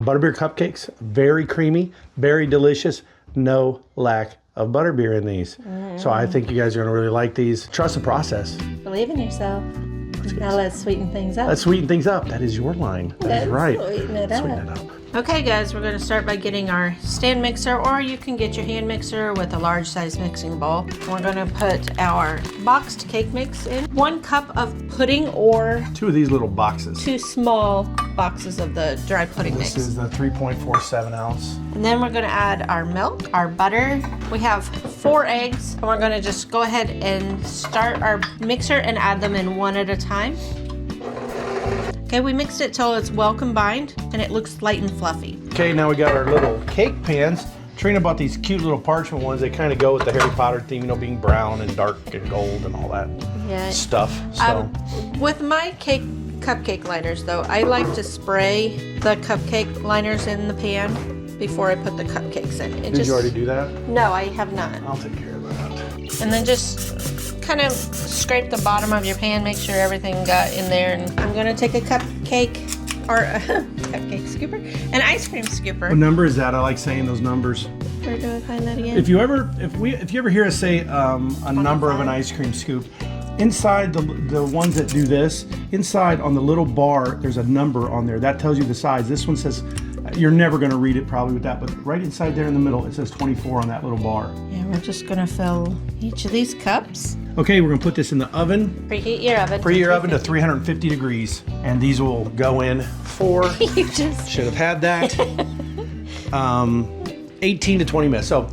Butterbeer Cupcakes, very creamy, very delicious, no lack of butterbeer in these. So I think you guys are gonna really like these. Trust the process. Believe in yourself. Now let's sweeten things up. Let's sweeten things up. That is your line. That's right. Sweeten it up. Okay guys, we're going to start by getting our stand mixer, or you can get your hand mixer with a large size mixing bowl. We're going to put our boxed cake mix in. 1 cup of pudding, or 2 of these little boxes. 2 small boxes of the dry pudding mix. This is the 3.47 ounce. And then we're going to add our milk, our butter. We have 4 eggs, and we're going to just go ahead and start our mixer and add them in one at a time. Okay, we mixed it till it's well combined and it looks light and fluffy. Okay, now we got our little cake pans. Trina bought these cute little parchment ones. They kind of go with the Harry Potter theme, you know, being brown and dark and gold and all that stuff. So with my cupcake liners though, I like to spray the cupcake liners in the pan before I put the cupcakes in. Did you already do that? No, I have not. I'll take care of that. And then just kind of scrape the bottom of your pan, make sure everything got in there. And I'm gonna take a cupcake, or a cupcake scooper, an ice cream scooper. What number is that? I like saying those numbers. Where do I find that again? If you ever hear us say a number of an ice cream scoop, inside the ones that do this, inside on the little bar, there's a number on there that tells you the size. This one says, you're never going to read it probably with that, but right inside there in the middle, it says 24 on that little bar. Yeah, we're just going to fill each of these cups. Okay, we're going to put this in the oven. Preheat your oven. Preheat your oven to 350 degrees. And these will go in for, you just should have had that, 18 to 20 minutes. So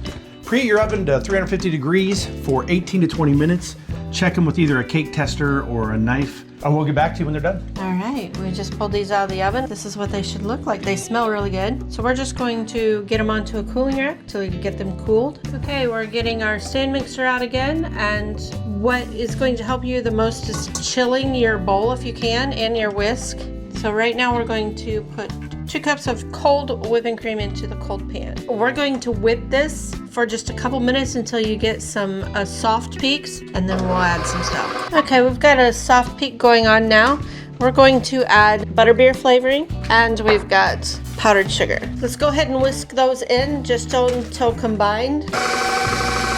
preheat your oven to 350 degrees for 18 to 20 minutes. Check them with either a cake tester or a knife. And we'll get back to you when they're done. All right, we just pulled these out of the oven. This is what they should look like. They smell really good. So we're just going to get them onto a cooling rack till we get them cooled. Okay, we're getting our stand mixer out again. And what is going to help you the most is chilling your bowl if you can, and your whisk. So right now we're going to put 2 cups of cold whipping cream into the cold pan. We're going to whip this for just a couple minutes until you get some soft peaks, and then we'll add some stuff. Okay, we've got a soft peak going on now. We're going to add butterbeer flavoring, and we've got powdered sugar. Let's go ahead and whisk those in just until combined.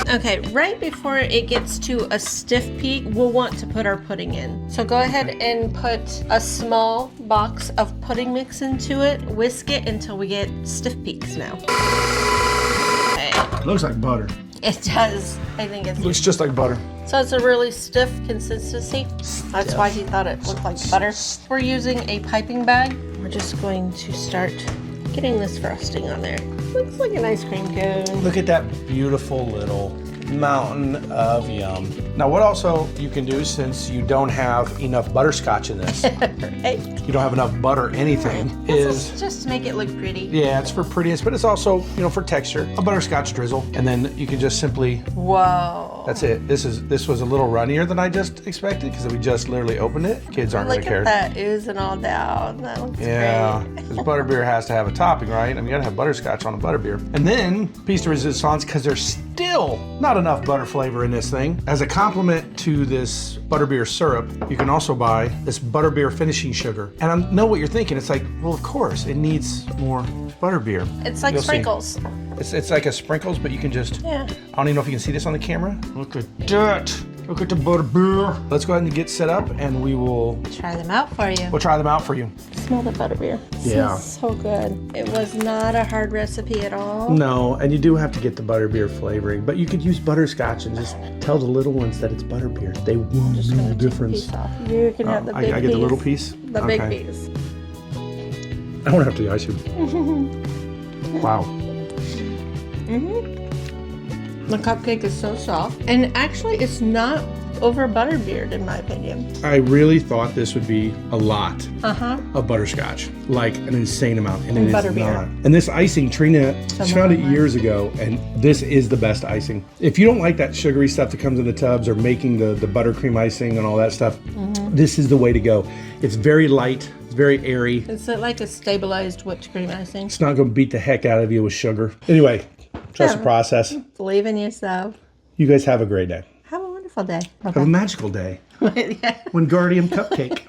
Okay, right before it gets to a stiff peak, we'll want to put our pudding in. So go ahead and put a small box of pudding mix into it, whisk it until we get stiff peaks now. Okay. It looks like butter. It does. I think it looks just like butter. So it's a really stiff consistency. That's why he thought it looked like butter. We're using a piping bag. We're just going to start getting this frosting on there. Looks like an ice cream cone. Look at that beautiful little mountain of yum. Now what also you can do, since you don't have enough butterscotch in this, Right. you don't have enough butter anything, This is just to make it look pretty. yeah, it's for prettiness, but it's also, you know, for texture, a butterscotch drizzle. And then you can just simply, Whoa. that's it. This was a little runnier than I just expected because we just literally opened it. Kids aren't Look gonna care. at that oozing all down. That looks Yeah, great. because butterbeer has to have a topping, right? I mean, you gotta have butterscotch on a butterbeer. And then, piece de resistance, because there's still not enough butter flavor in this thing. As a complement to this butterbeer syrup, you can also buy this butterbeer finishing sugar. And I know what you're thinking. It's like, well, of course, it needs more butterbeer. It's like You'll see. sprinkles. It's like a sprinkles, but you can just, Yeah. I don't even know if you can see this on the camera. Look at that. Look at the butterbeer. Let's go ahead and get set up and we'll Try them out for you. try them out for you. Smell the butterbeer. This Yeah. is so good. It was not a hard recipe at all. No, and you do have to get the butterbeer flavoring, but you could use butterscotch and just tell the little ones that it's butterbeer. They won't Just know gonna the take a difference. piece off. You can have the big piece. I get the little piece? The big Okay. piece. I want to have the ice cream. Wow. The cupcake is so soft. And actually, it's not over butterbeered in my opinion. I really thought this would be a lot Uh-huh. of butterscotch, like an insane amount, and And it is butterbeer. not. And this icing, Trina, she found it years ago, and this is the best icing. If you don't like that sugary stuff that comes in the tubs or making the buttercream icing and all that stuff, this is the way to go. It's very light, it's very airy. It's like a stabilized whipped cream icing. It's not going to beat the heck out of you with sugar. Anyway, trust the process. Believe in yourself. You guys have a great day. Have a wonderful day. Have a magical day. Yeah. Wingardium Cupcake.